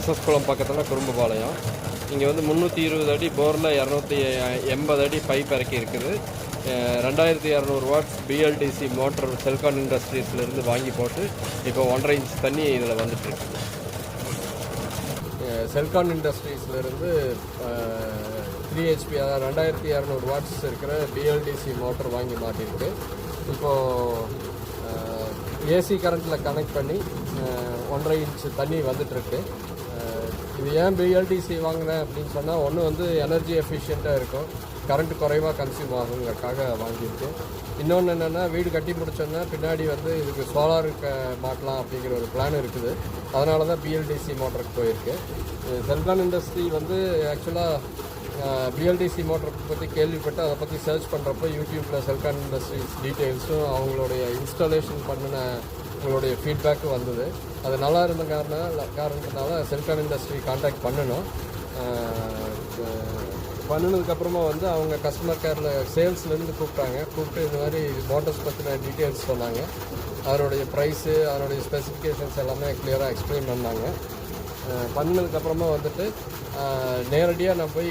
SS குளம் பக்கத்தில் குறும்புபாளையம். இங்கே வந்து 320 அடி போரில் 280 அடி பைப் இறக்கி இருக்குது. 2200 வாட்ஸ் பிஎல்டிசி மோட்டர் செல்கான் இண்டஸ்ட்ரீஸ்லேருந்து வாங்கி போட்டு இப்போ 1.5 இன்ச் தண்ணி இதில் வந்துட்டுருக்கு. செல்கான் இண்டஸ்ட்ரீஸ்லேருந்து 3 HP அதாவது 2200 வாட்ஸ் இருக்கிற பிஎல்டிசி மோட்டர் வாங்கி மாட்டிருக்கு. இப்போது ஏசி கரண்ட்டில் கனெக்ட் பண்ணி 1.5 இன்ச் தண்ணி வந்துட்டுருக்கு. இது ஏன் பிஎல்டிசி வாங்கினேன் அப்படின்னு சொன்னால், ஒன்று வந்து எனர்ஜி எஃபிஷியண்ட்டாக இருக்கும், கரண்ட்டு குறைவாக கன்சியூம் ஆகுங்கிறதுக்காக வாங்கியிருக்கு. இன்னொன்று என்னென்னா, வீடு கட்டி முடிச்சோன்னா பின்னாடி வந்து இதுக்கு சோலார் மாட்டலாம் அப்படிங்கிற ஒரு பிளான் இருக்குது. அதனால தான் பிஎல்டிசி மோட்டருக்கு போயிருக்கு. செல்கான் இண்டஸ்ட்ரி வந்து ஆக்சுவலாக பிஎல்டிசி மோட்டரை பற்றி கேள்விப்பட்டு அதை பற்றி சர்ச் பண்ணுறப்போ யூடியூப்பில் செல்கான் இண்டஸ்ட்ரீஸ் டீட்டெயில்ஸும் அவங்களுடைய இன்ஸ்டாலேஷன் பண்ணின உங்களுடைய ஃபீட்பேக்கு வந்தது. அது நல்லா இருந்த காரணத்தினால செல்கான் இண்டஸ்ட்ரி கான்டாக்ட் பண்ணணும். பண்ணினதுக்கப்புறமா வந்து அவங்க கஸ்டமர் கேரில் சேல்ஸ்லேருந்து கூப்பிட்டு இந்த மாதிரி மோட்டர்ஸ் பற்றின டீட்டெயில்ஸ் சொன்னாங்க. அதனுடைய ப்ரைஸு, அதனுடைய ஸ்பெசிஃபிகேஷன்ஸ் எல்லாமே கிளியராக எக்ஸ்பிளைன் பண்ணாங்க. பண்ணினதுக்கப்புறமா வந்துட்டு நேரடியாக நான் போய்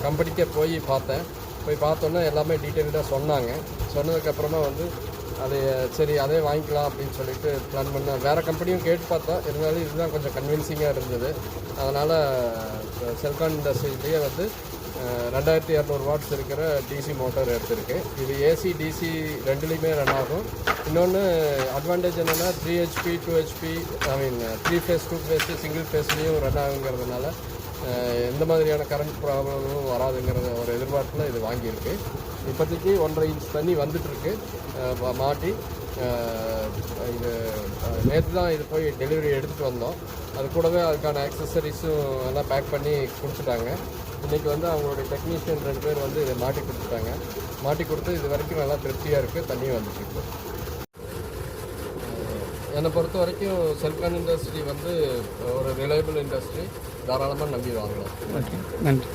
கம்பெனிக்கே போய் பார்த்தோன்னா எல்லாமே டீட்டெயில்டாக சொன்னாங்க. சொன்னதுக்கப்புறமா வந்து அது சரி அதே வாங்கிக்கலாம் அப்படின்னு சொல்லிட்டு பிளான் பண்ணேன். வேறு கம்பெனியும் கேட்டு பார்த்தோம், இருந்தாலும் இதுதான் கொஞ்சம் கன்வின்சிங்காக இருந்தது. அதனால் செல்கான் இண்டஸ்ட்ரியிலேயே வந்து 2200 வாட்ஸ் இருக்கிற டிசி மோட்டார் எடுத்திருக்கு. இது ஏசி டிசி ரெண்டுலேயுமே ரன் ஆகும். இன்னொன்று அட்வான்டேஜ் என்னென்னா 3 HP 2 HP 3 phase 2 phase single ஃபேஸ்லேயும் ரன் ஆகுங்கிறதுனால எந்த மாதிரியான கரண்ட் ப்ராப்ளமும் வராதுங்கிற ஒரு எதிர்பார்ப்பில் இது வாங்கியிருக்கு. இப்போதைக்கு 1.5 இன்ச் தண்ணி வந்துட்டுருக்கு மாட்டி. இது நேற்று தான் இது போய் டெலிவரி எடுத்துகிட்டு வந்தோம். அது கூடவே அதுக்கான ஆக்சசரிஸும் எல்லாம் பேக் பண்ணி கொடுத்துட்டாங்க. இன்றைக்கி வந்து அவங்களுடைய டெக்னீஷியன் 2 பேர் வந்து இதை மாட்டி கொடுத்துட்டாங்க. மாட்டி கொடுத்து இது வரைக்கும் நல்லா திருப்தியாக இருக்குது, தண்ணி வந்துட்டுருக்கு. என்னை பொறுத்த வரைக்கும் செல்கான் இண்டஸ்ட்ரி வந்து ஒரு ரிலையபிள் இண்டஸ்ட்ரி, தாராளமாக நம்பி வாங்கலாம். ஓகே, நன்றி.